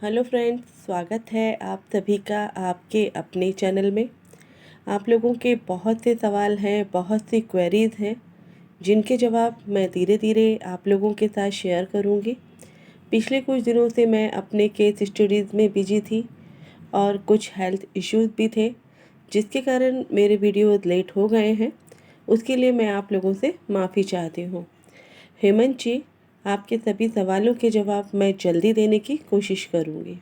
Hello friends, स्वागत है आप सभी का आपके अपने चैनल में। आप लोगों के बहुत से सवाल हैं, बहुत सी क्वेरीज़ हैं, जिनके जवाब मैं धीरे धीरे आप लोगों के साथ शेयर करूंगी। पिछले कुछ दिनों से मैं अपने केस स्टडीज़ में बिजी थी और कुछ हेल्थ इश्यूज़ भी थे, जिसके कारण मेरे वीडियोज़ लेट हो गए हैं। उसके लिए मैं आप लोगों से माफ़ी चाहती हूँ। हेमंत जी, आपके सभी सवालों के जवाब मैं जल्दी देने की कोशिश करूँगी।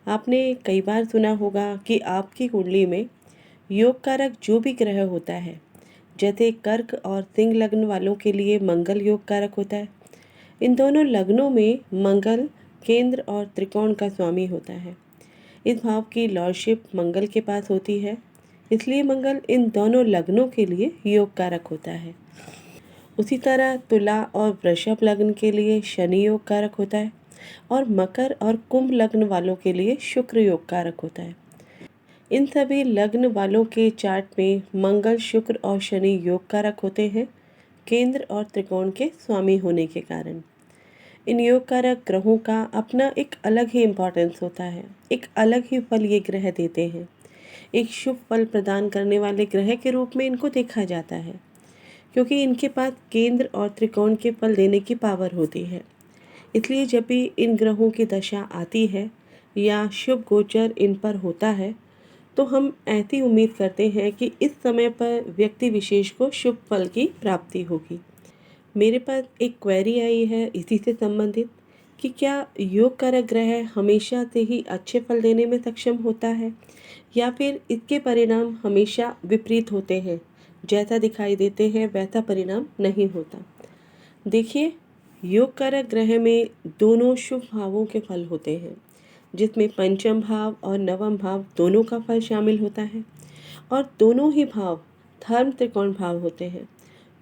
आपने कई बार सुना होगा कि आपकी कुंडली में योग कारक जो भी ग्रह होता है, जैसे कर्क और सिंह लग्न वालों के लिए मंगल योग कारक होता है। इन दोनों लग्नों में मंगल केंद्र और त्रिकोण का स्वामी होता है। इस भाव की लॉर्डशिप मंगल के पास होती है, इसलिए मंगल इन दोनों लग्नों के लिए योग कारक होता है। उसी तरह तुला और वृषभ लग्न के लिए शनि योग कारक होता है और मकर और कुंभ लग्न वालों के लिए शुक्र योग कारक होता है। इन सभी लग्न वालों के चार्ट में मंगल, शुक्र और शनि योग कारक होते हैं, केंद्र और त्रिकोण के स्वामी होने के कारण। इन योग कारक ग्रहों का अपना एक अलग ही इम्पोर्टेंस होता है, एक अलग ही फल ये ग्रह देते हैं। एक शुभ फल प्रदान करने वाले ग्रह के रूप में इनको देखा जाता है, क्योंकि इनके पास केंद्र और त्रिकोण के फल देने की पावर होती है। इसलिए जब भी इन ग्रहों की दशा आती है या शुभ गोचर इन पर होता है, तो हम ऐसी उम्मीद करते हैं कि इस समय पर व्यक्ति विशेष को शुभ फल की प्राप्ति होगी। मेरे पास एक क्वेरी आई है इसी से संबंधित कि क्या योग कारक ग्रह हमेशा से ही अच्छे फल देने में सक्षम होता है या फिर इसके परिणाम हमेशा विपरीत होते हैं, जैसा दिखाई देते हैं वैसा परिणाम नहीं होता। देखिए, योग कारक ग्रह में दोनों शुभ भावों के फल होते हैं, जिसमें पंचम भाव और नवम भाव दोनों का फल शामिल होता है और दोनों ही भाव धर्म त्रिकोण भाव होते हैं।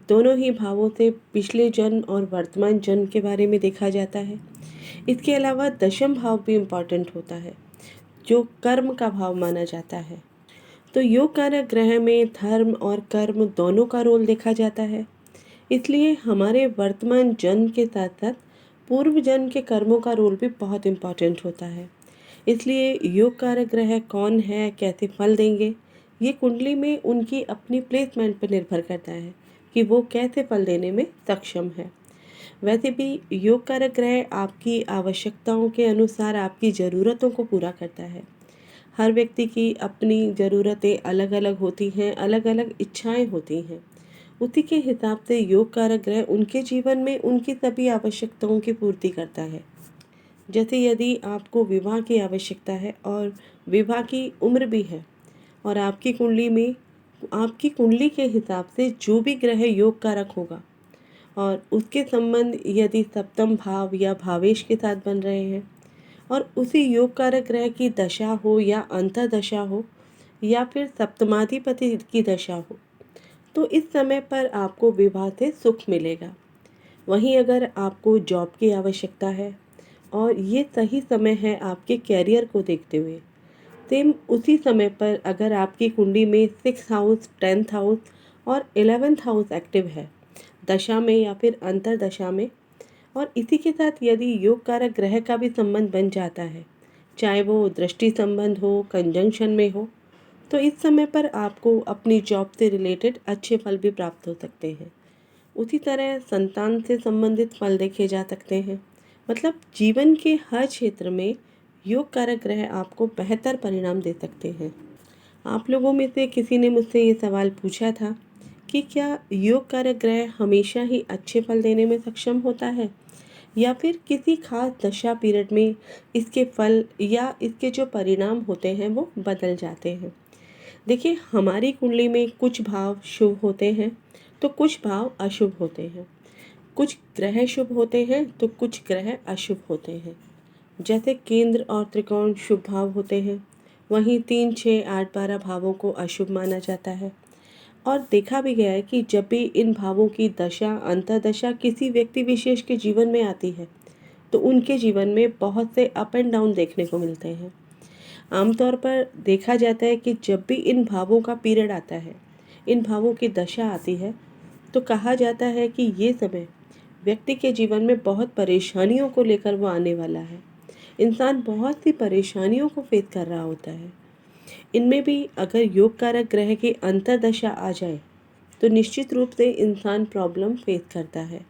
दोनों ही भावों से पिछले जन्म और वर्तमान जन्म के बारे में देखा जाता है। इसके अलावा दशम भाव भी इम्पॉर्टेंट होता है, जो कर्म का भाव माना जाता है। तो योग कारक ग्रह में धर्म और कर्म दोनों का रोल देखा जाता है। इसलिए हमारे वर्तमान जन्म के साथ साथ पूर्व जन्म के कर्मों का रोल भी बहुत इम्पॉर्टेंट होता है। इसलिए योग कारक ग्रह कौन है, कैसे फल देंगे, ये कुंडली में उनकी अपनी प्लेसमेंट पर निर्भर करता है कि वो कैसे फल देने में सक्षम है। वैसे भी योग कारक ग्रह आपकी आवश्यकताओं के अनुसार आपकी ज़रूरतों को पूरा करता है। हर व्यक्ति की अपनी ज़रूरतें अलग अलग होती हैं, अलग अलग इच्छाएं होती हैं। उसी के हिसाब से योग कारक ग्रह उनके जीवन में उनकी सभी आवश्यकताओं की पूर्ति करता है। जैसे यदि आपको विवाह की आवश्यकता है और विवाह की उम्र भी है, और आपकी कुंडली में आपकी कुंडली के हिसाब से जो भी ग्रह योग कारक होगा और उसके संबंध यदि सप्तम भाव या भावेश के साथ बन रहे हैं और उसी योग कारक ग्रह की दशा हो या अंतर्दशा हो या फिर सप्तमाधिपति की दशा हो, तो इस समय पर आपको विवाह से सुख मिलेगा। वहीं अगर आपको जॉब की आवश्यकता है और ये सही समय है आपके कैरियर को देखते हुए, सेम उसी समय पर अगर आपकी कुंडली में 6th हाउस, 10th हाउस और 11th हाउस एक्टिव है दशा में या फिर अंतरदशा में, और इसी के साथ यदि योग कारक ग्रह का भी संबंध बन जाता है, चाहे वो दृष्टि संबंध हो, कंजंक्शन में हो, तो इस समय पर आपको अपनी जॉब से रिलेटेड अच्छे फल भी प्राप्त हो सकते हैं। उसी तरह संतान से संबंधित फल देखे जा सकते हैं। मतलब जीवन के हर क्षेत्र में योग कारक ग्रह आपको बेहतर परिणाम दे सकते हैं। आप लोगों में से किसी ने मुझसे ये सवाल पूछा था कि क्या योग कारक ग्रह हमेशा ही अच्छे फल देने में सक्षम होता है या फिर किसी खास दशा पीरियड में इसके फल या इसके जो परिणाम होते हैं वो बदल जाते हैं। देखिए, हमारी कुंडली में कुछ भाव शुभ होते हैं तो कुछ भाव अशुभ होते हैं। कुछ ग्रह शुभ होते हैं तो कुछ ग्रह अशुभ होते हैं। जैसे केंद्र और त्रिकोण शुभ भाव होते हैं, वहीं 3, 6, 8, 12 भावों को अशुभ माना जाता है। और देखा भी गया है कि जब भी इन भावों की दशा अंतर्दशा किसी व्यक्ति विशेष के जीवन में आती है, तो उनके जीवन में बहुत से अप एंड डाउन देखने को मिलते हैं। आमतौर पर देखा जाता है कि जब भी इन भावों का पीरियड आता है, इन भावों की दशा आती है, तो कहा जाता है कि ये समय व्यक्ति के जीवन में बहुत परेशानियों को लेकर वो आने वाला है। इंसान बहुत सी परेशानियों को फेस कर रहा होता है। इनमें भी अगर योग कारक ग्रह की अंतर्दशा आ जाए तो निश्चित रूप से इंसान प्रॉब्लम फेस करता है।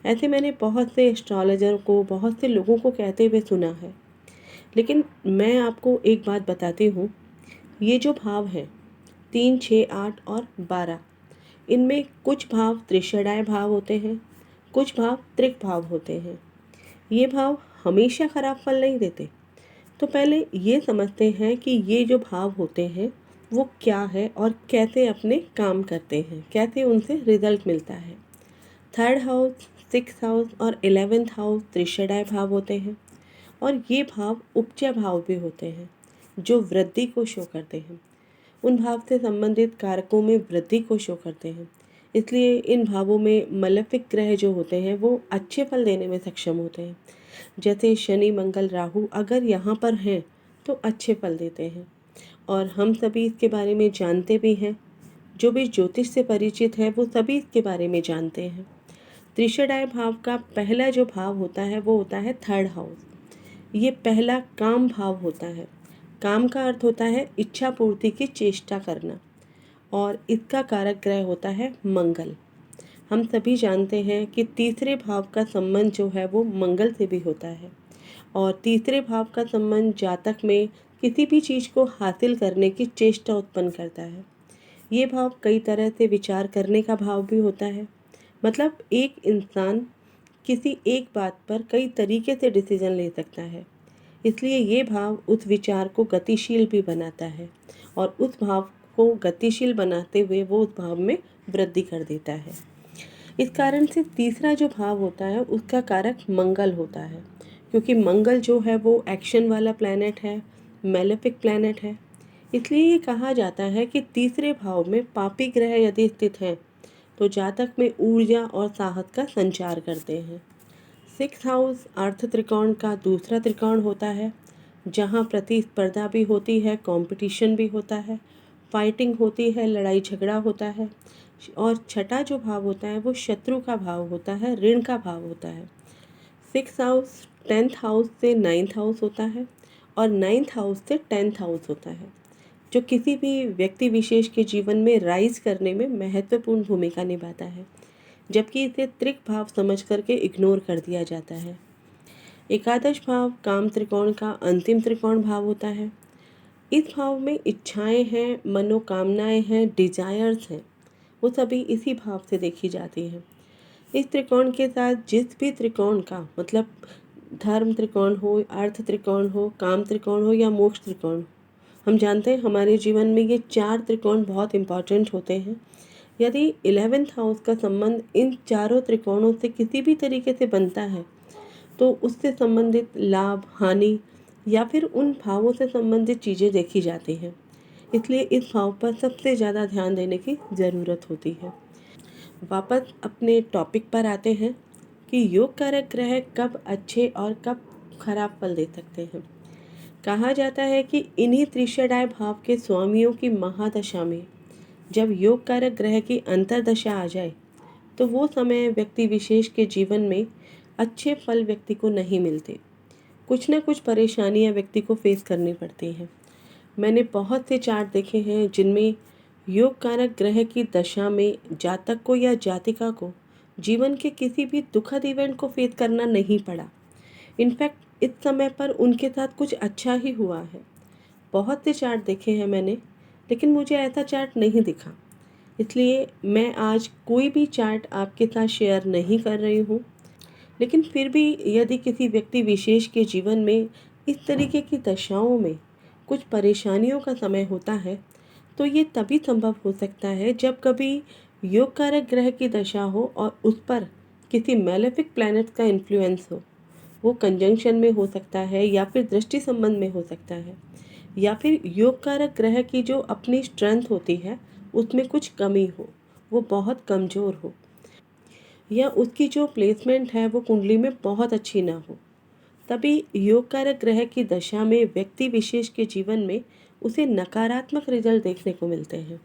ऐसे मैंने बहुत से एस्ट्रोलॉजर को, बहुत से लोगों को कहते हुए सुना है। लेकिन मैं आपको एक बात बताती हूँ, ये जो भाव हैं 3, 6, 8 और 12, इनमें कुछ भाव त्रिषणाय भाव होते हैं, कुछ भाव त्रिक भाव होते हैं। ये भाव हमेशा खराब फल नहीं देते। तो पहले ये समझते हैं कि ये जो भाव होते हैं वो क्या है और कैसे अपने काम करते हैं, कैसे उनसे रिजल्ट मिलता है। 3rd हाउस, 6th हाउस और 11th हाउस त्रिषणाय भाव होते हैं और ये भाव उपचय भाव भी होते हैं जो वृद्धि को शो करते हैं। उन भाव से संबंधित कारकों में वृद्धि को शो करते हैं। इसलिए इन भावों में मलेफिक ग्रह जो होते हैं वो अच्छे फल देने में सक्षम होते हैं। जैसे शनि, मंगल, राहु अगर यहाँ पर हैं तो अच्छे फल देते हैं और हम सभी इसके बारे में जानते भी हैं। जो भी ज्योतिष से परिचित है वो सभी इसके बारे में जानते हैं। त्रिषणाय भाव का पहला जो भाव होता है वो होता है 3rd हाउस। ये पहला काम भाव होता है। काम का अर्थ होता है इच्छा पूर्ति की चेष्टा करना और इसका कारक ग्रह होता है मंगल। हम सभी जानते हैं कि तीसरे भाव का संबंध जो है वो मंगल से भी होता है और तीसरे भाव का संबंध जातक में किसी भी चीज़ को हासिल करने की चेष्टा उत्पन्न करता है। ये भाव कई तरह से विचार करने का भाव भी होता है। मतलब एक इंसान किसी एक बात पर कई तरीके से डिसीजन ले सकता है। इसलिए ये भाव उस विचार को गतिशील भी बनाता है और उस भाव को गतिशील बनाते हुए वो उस भाव में वृद्धि कर देता है। इस कारण से तीसरा जो भाव होता है उसका कारक मंगल होता है, क्योंकि मंगल जो है वो एक्शन वाला प्लैनेट है, मेलेफिक प्लैनेट है। इसलिए ये कहा जाता है कि तीसरे भाव में पापी ग्रह यदि स्थित हैं तो जातक में ऊर्जा और साहस का संचार करते हैं। 6th हाउस अर्थ त्रिकोण का दूसरा त्रिकोण होता है, जहाँ प्रतिस्पर्धा भी होती है, कंपटीशन भी होता है, फाइटिंग होती है, लड़ाई झगड़ा होता है। और छठा जो भाव होता है वो शत्रु का भाव होता है, ऋण का भाव होता है। 6th हाउस 10th हाउस से 9th हाउस होता है और 9th हाउस से 10th हाउस होता है, जो किसी भी व्यक्ति विशेष के जीवन में राइज करने में महत्वपूर्ण भूमिका निभाता है, जबकि इसे त्रिक भाव समझ करके इग्नोर कर दिया जाता है। एकादश भाव काम त्रिकोण का अंतिम त्रिकोण भाव होता है। इस भाव में इच्छाएं हैं, मनोकामनाएं हैं, डिजायर्स हैं, वो सभी इसी भाव से देखी जाती हैं। इस त्रिकोण के साथ जिस भी त्रिकोण का मतलब धर्म त्रिकोण हो, अर्थ त्रिकोण हो, काम त्रिकोण हो या मोक्ष त्रिकोण हो, हम जानते हैं हमारे जीवन में ये 4 त्रिकोण बहुत इम्पॉर्टेंट होते हैं। यदि 11th हाउस का संबंध इन चारों त्रिकोणों से किसी भी तरीके से बनता है तो उससे संबंधित लाभ, हानि या फिर उन भावों से संबंधित चीज़ें देखी जाती हैं। इसलिए इस भाव पर सबसे ज़्यादा ध्यान देने की ज़रूरत होती है। वापस अपने टॉपिक पर आते हैं कि योग कारक ग्रह कब अच्छे और कब खराब फल दे सकते हैं। कहा जाता है कि इन्हीं त्रिषणाय भाव के स्वामियों की महादशा में जब योग कारक ग्रह की अंतर्दशा आ जाए तो वो समय व्यक्ति विशेष के जीवन में अच्छे फल व्यक्ति को नहीं मिलते। कुछ ना कुछ परेशानियां व्यक्ति को फेस करनी पड़ती हैं। मैंने बहुत से चार्ट देखे हैं जिनमें योग कारक ग्रह की दशा में जातक को या जातिका को जीवन के किसी भी दुखद इवेंट को फेस करना नहीं पड़ा। इनफैक्ट इस समय पर उनके साथ कुछ अच्छा ही हुआ है। बहुत से चार्ट देखे हैं मैंने, लेकिन मुझे ऐसा चार्ट नहीं दिखा। इसलिए मैं आज कोई भी चार्ट आपके साथ शेयर नहीं कर रही हूँ। लेकिन फिर भी यदि किसी व्यक्ति विशेष के जीवन में इस तरीके की दशाओं में कुछ परेशानियों का समय होता है तो ये तभी संभव हो सकता है जब कभी योग कारक ग्रह की दशा हो और उस पर किसी मेलेफिक प्लैनेट का इन्फ्लुएंस हो। वो कंजंक्शन में हो सकता है या फिर दृष्टि संबंध में हो सकता है, या फिर योग कारक ग्रह की जो अपनी स्ट्रेंथ होती है उसमें कुछ कमी हो, वो बहुत कमज़ोर हो, या उसकी जो प्लेसमेंट है वो कुंडली में बहुत अच्छी ना हो। तभी योग कारक ग्रह की दशा में व्यक्ति विशेष के जीवन में उसे नकारात्मक रिजल्ट देखने को मिलते हैं।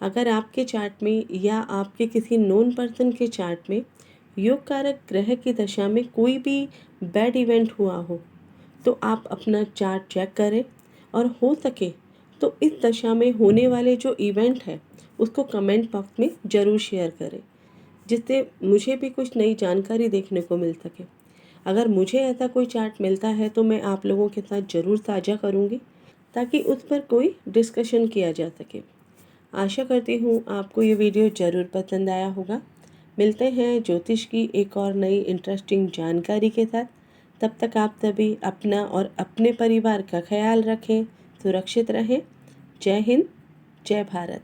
अगर आपके चार्ट में या आपके किसी नोन पर्सन के चार्ट में योग कारक ग्रह की दशा में कोई भी बैड इवेंट हुआ हो तो आप अपना चार्ट चेक करें और हो सके तो इस दशा में होने वाले जो इवेंट है उसको कमेंट बॉक्स में ज़रूर शेयर करें, जिससे मुझे भी कुछ नई जानकारी देखने को मिल सके। अगर मुझे ऐसा कोई चार्ट मिलता है तो मैं आप लोगों के साथ ज़रूर साझा करूँगी, ताकि उस पर कोई डिस्कशन किया जा सके। आशा करती हूँ आपको ये वीडियो ज़रूर पसंद आया होगा। मिलते हैं ज्योतिष की एक और नई इंटरेस्टिंग जानकारी के साथ। तब तक आप सभी अपना और अपने परिवार का ख्याल रखें, सुरक्षित रहें। जय हिंद, जय भारत।